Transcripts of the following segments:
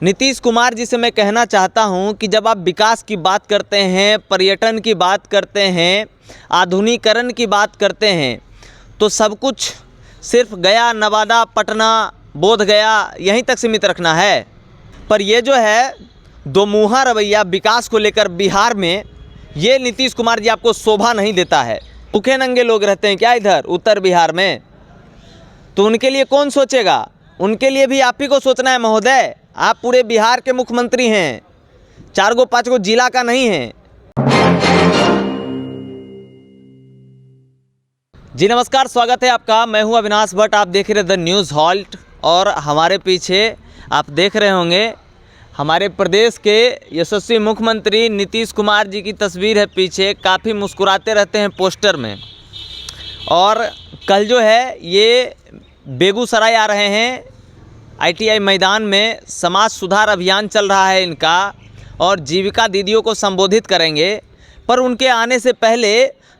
नीतीश कुमार जी से मैं कहना चाहता हूं कि जब आप विकास की बात करते हैं, पर्यटन की बात करते हैं, आधुनिकीकरण की बात करते हैं, तो सब कुछ सिर्फ गया, नवादा, पटना, बोधगया यहीं तक सीमित रखना है। पर ये जो है दो मुँहा रवैया विकास को लेकर बिहार में, ये नीतीश कुमार जी आपको शोभा नहीं देता है। भूखे नंगे लोग रहते हैं क्या इधर उत्तर बिहार में, तो उनके लिए कौन सोचेगा? उनके लिए भी आप ही को सोचना है महोदय। आप पूरे बिहार के मुख्यमंत्री हैं, 4-5 जिला का नहीं है। जी नमस्कार, स्वागत है आपका। मैं हूं अविनाश भट्ट, आप देख रहे द न्यूज़ हॉल्ट। और हमारे पीछे आप देख रहे होंगे हमारे प्रदेश के यशस्वी मुख्यमंत्री नीतीश कुमार जी की तस्वीर है। पीछे काफ़ी मुस्कुराते रहते हैं पोस्टर में। और कल जो है ये बेगूसराय आ रहे हैं, ITI मैदान में समाज सुधार अभियान चल रहा है इनका, और जीविका दीदियों को संबोधित करेंगे। पर उनके आने से पहले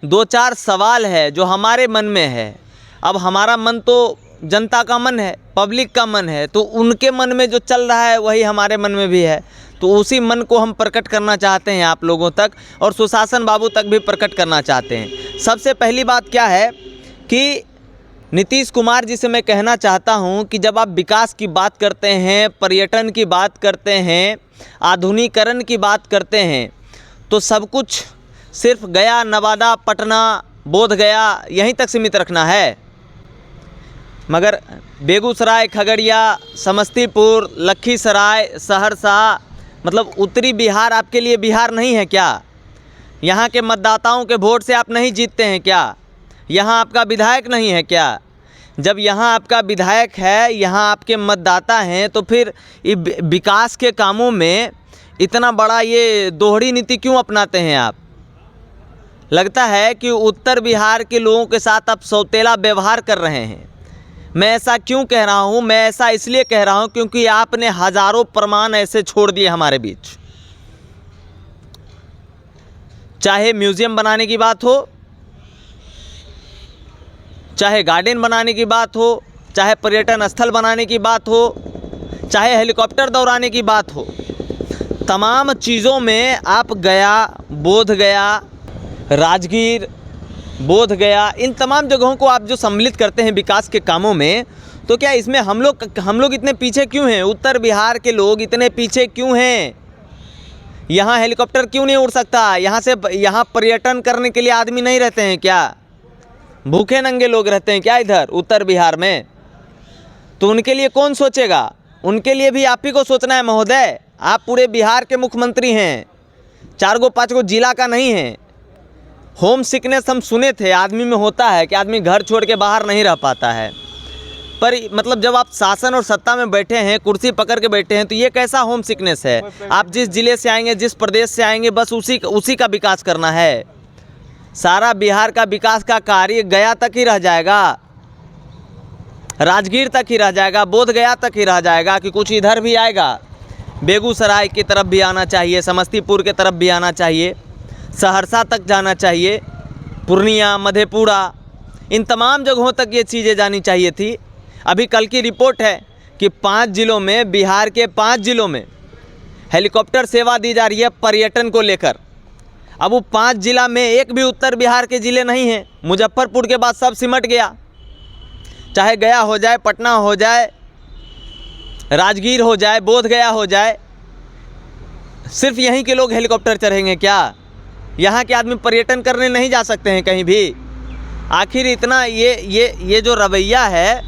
2-4 सवाल है जो हमारे मन में है। अब हमारा मन तो जनता का मन है, पब्लिक का मन है, तो उनके मन में जो चल रहा है वही हमारे मन में भी है। तो उसी मन को हम प्रकट करना चाहते हैं आप लोगों तक, और सुशासन बाबू तक भी प्रकट करना चाहते हैं। सबसे पहली बात क्या है कि नीतीश कुमार जी से मैं कहना चाहता हूं कि जब आप विकास की बात करते हैं, पर्यटन की बात करते हैं, आधुनिकीकरण की बात करते हैं, तो सब कुछ सिर्फ गया, नवादा, पटना, बोधगया यहीं तक सीमित रखना है। मगर बेगूसराय, खगड़िया, समस्तीपुर, लखीसराय, सहरसा, मतलब उत्तरी बिहार आपके लिए बिहार नहीं है क्या? यहाँ के मतदाताओं के वोट से आप नहीं जीतते हैं क्या? यहाँ आपका विधायक नहीं है क्या? जब यहाँ आपका विधायक है, यहाँ आपके मतदाता हैं, तो फिर विकास के कामों में इतना बड़ा ये दोहरी नीति क्यों अपनाते हैं आप? लगता है कि उत्तर बिहार के लोगों के साथ आप सौतेला व्यवहार कर रहे हैं। मैं ऐसा क्यों कह रहा हूँ? मैं ऐसा इसलिए कह रहा हूँ क्योंकि आपने हज़ारों प्रमाण ऐसे छोड़ दिए हमारे बीच। चाहे म्यूज़ियम बनाने की बात हो, चाहे गार्डन बनाने की बात हो, चाहे पर्यटन स्थल बनाने की बात हो, चाहे हेलीकॉप्टर दौड़ाने की बात हो, तमाम चीज़ों में आप गया, बोधगया, राजगीर, बोधगया, इन तमाम जगहों को आप जो सम्मिलित करते हैं विकास के कामों में, तो क्या इसमें हम लोग इतने पीछे क्यों हैं? उत्तर बिहार के लोग इतने पीछे क्यों हैं? यहाँ हेलीकॉप्टर क्यों नहीं उड़ सकता? यहाँ पर्यटन करने के लिए आदमी नहीं रहते हैं क्या? भूखे नंगे लोग रहते हैं क्या इधर उत्तर बिहार में? तो उनके लिए कौन सोचेगा? उनके लिए भी आप ही को सोचना है महोदय। आप पूरे बिहार के मुख्यमंत्री हैं, 4-5 जिला का नहीं है। होम सिकनेस हम सुने थे आदमी में होता है कि आदमी घर छोड़ के बाहर नहीं रह पाता है। पर मतलब जब आप शासन और सत्ता में बैठे हैं, कुर्सी पकड़ के बैठे हैं, तो ये कैसा होम सिकनेस है? आप जिस जिले से आएंगे, जिस प्रदेश से आएंगे, बस उसी का विकास करना है। सारा बिहार का विकास का कार्य गया तक ही रह जाएगा, राजगीर तक ही रह जाएगा, बोधगया तक ही रह जाएगा कि कुछ इधर भी आएगा? बेगूसराय की तरफ भी आना चाहिए, समस्तीपुर की तरफ भी आना चाहिए, सहरसा तक जाना चाहिए, पूर्णिया, मधेपुरा, इन तमाम जगहों तक ये चीज़ें जानी चाहिए थी। अभी कल की रिपोर्ट है कि 5 जिलों में, बिहार के 5 जिलों में हेलीकॉप्टर सेवा दी जा रही है पर्यटन को लेकर। अब वो 5 जिला में एक भी उत्तर बिहार के ज़िले नहीं हैं। मुजफ्फरपुर के बाद सब सिमट गया, चाहे गया हो जाए, पटना हो जाए, राजगीर हो जाए, बोधगया हो जाए, सिर्फ यहीं के लोग हेलीकॉप्टर चढ़ेंगे क्या? यहाँ के आदमी पर्यटन करने नहीं जा सकते हैं कहीं भी? आखिर इतना ये जो रवैया है,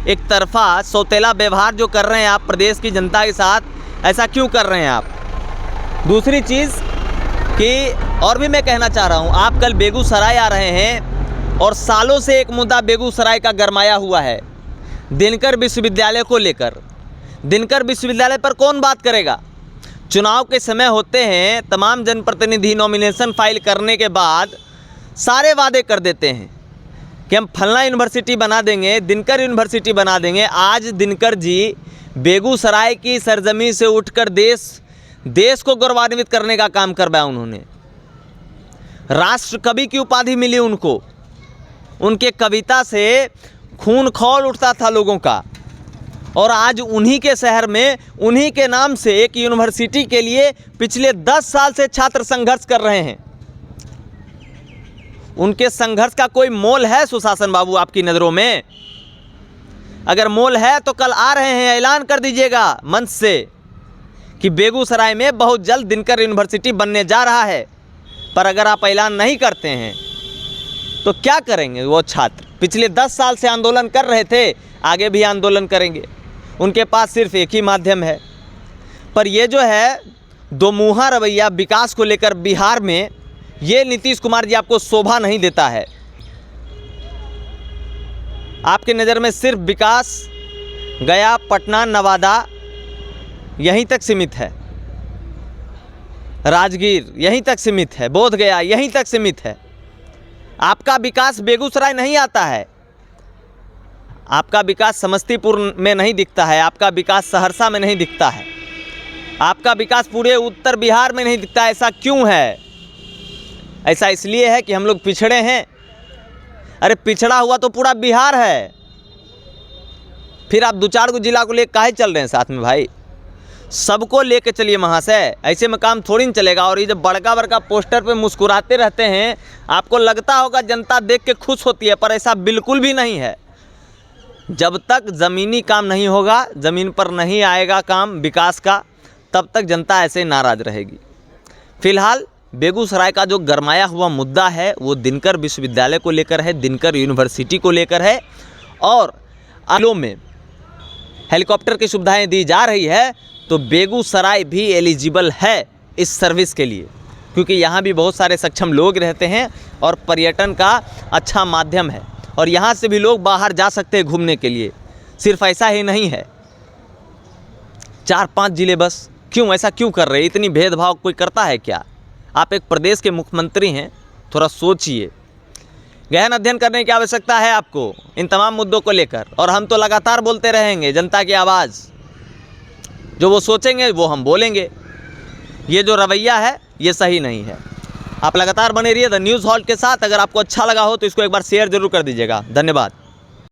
एक तरफा सौतेला व्यवहार जो कर रहे हैं आप प्रदेश की जनता के साथ, ऐसा क्यों कर रहे हैं आप? दूसरी चीज़ कि और भी मैं कहना चाह रहा हूँ, आप कल बेगूसराय आ रहे हैं और सालों से एक मुद्दा बेगूसराय का गरमाया हुआ है, दिनकर विश्वविद्यालय को लेकर। दिनकर विश्वविद्यालय पर कौन बात करेगा? चुनाव के समय होते हैं, तमाम जनप्रतिनिधि नॉमिनेशन फाइल करने के बाद सारे वादे कर देते हैं कि हम फलना यूनिवर्सिटी बना देंगे, दिनकर यूनिवर्सिटी बना देंगे। आज दिनकर जी बेगूसराय की सरजमी से उठकर देश को गौरवान्वित करने का काम करवाया उन्होंने। राष्ट्र कवि की उपाधि मिली उनको। उनके कविता से खून खौल उठता था लोगों का। और आज उन्हीं के शहर में उन्हीं के नाम से एक यूनिवर्सिटी के लिए पिछले 10 साल से छात्र संघर्ष कर रहे हैं। उनके संघर्ष का कोई मोल है सुशासन बाबू आपकी नज़रों में? अगर मोल है तो कल आ रहे हैं, ऐलान कर दीजिएगा मंच से कि बेगूसराय में बहुत जल्द दिनकर यूनिवर्सिटी बनने जा रहा है। पर अगर आप ऐलान नहीं करते हैं तो क्या करेंगे वो छात्र? पिछले 10 साल से आंदोलन कर रहे थे, आगे भी आंदोलन करेंगे। उनके पास सिर्फ एक ही माध्यम है। पर ये जो है दो मुँहा रवैया विकास को लेकर बिहार में, ये नीतीश कुमार जी आपको शोभा नहीं देता है। आपके नज़र में सिर्फ विकास गया, पटना, नवादा यहीं तक सीमित है, राजगीर यहीं तक सीमित है, बोध गया यहीं तक सीमित है। आपका विकास बेगूसराय नहीं आता है, आपका विकास समस्तीपुर में नहीं दिखता है, आपका विकास सहरसा में नहीं दिखता है, आपका विकास पूरे उत्तर बिहार में नहीं दिखता। ऐसा क्यों है? ऐसा इसलिए है कि हम लोग पिछड़े हैं। अरे पिछड़ा हुआ तो पूरा बिहार है, फिर आप 2-4 जिला को लेकर काहे चल रहे हैं साथ में भाई? सबको लेके चलिए महाशय, ऐसे में काम थोड़ी न चलेगा। और ये जब बड़का बड़का पोस्टर पे मुस्कुराते रहते हैं, आपको लगता होगा जनता देख के खुश होती है, पर ऐसा बिल्कुल भी नहीं है। जब तक ज़मीनी काम नहीं होगा, ज़मीन पर नहीं आएगा काम विकास का, तब तक जनता ऐसे नाराज़ रहेगी। फिलहाल बेगूसराय का जो गरमाया हुआ मुद्दा है वो दिनकर विश्वविद्यालय को लेकर है, दिनकर यूनिवर्सिटी को लेकर है। और आलों में हेलीकॉप्टर की सुविधाएं दी जा रही है तो बेगूसराय भी एलिजिबल है इस सर्विस के लिए, क्योंकि यहाँ भी बहुत सारे सक्षम लोग रहते हैं और पर्यटन का अच्छा माध्यम है और यहाँ से भी लोग बाहर जा सकते हैं घूमने के लिए। सिर्फ ऐसा ही नहीं है 4-5 जिले बस। क्यों ऐसा क्यों कर रहे हैं? इतनी भेदभाव कोई करता है क्या? आप एक प्रदेश के मुख्यमंत्री हैं, थोड़ा सोचिए। गहन अध्ययन करने की आवश्यकता है आपको इन तमाम मुद्दों को लेकर। और हम तो लगातार बोलते रहेंगे, जनता की आवाज़ जो वो सोचेंगे वो हम बोलेंगे। ये जो रवैया है ये सही नहीं है। आप लगातार बने रहिए द न्यूज़ हॉल्ट के साथ। अगर आपको अच्छा लगा हो तो इसको एक बार शेयर जरूर कर दीजिएगा। धन्यवाद।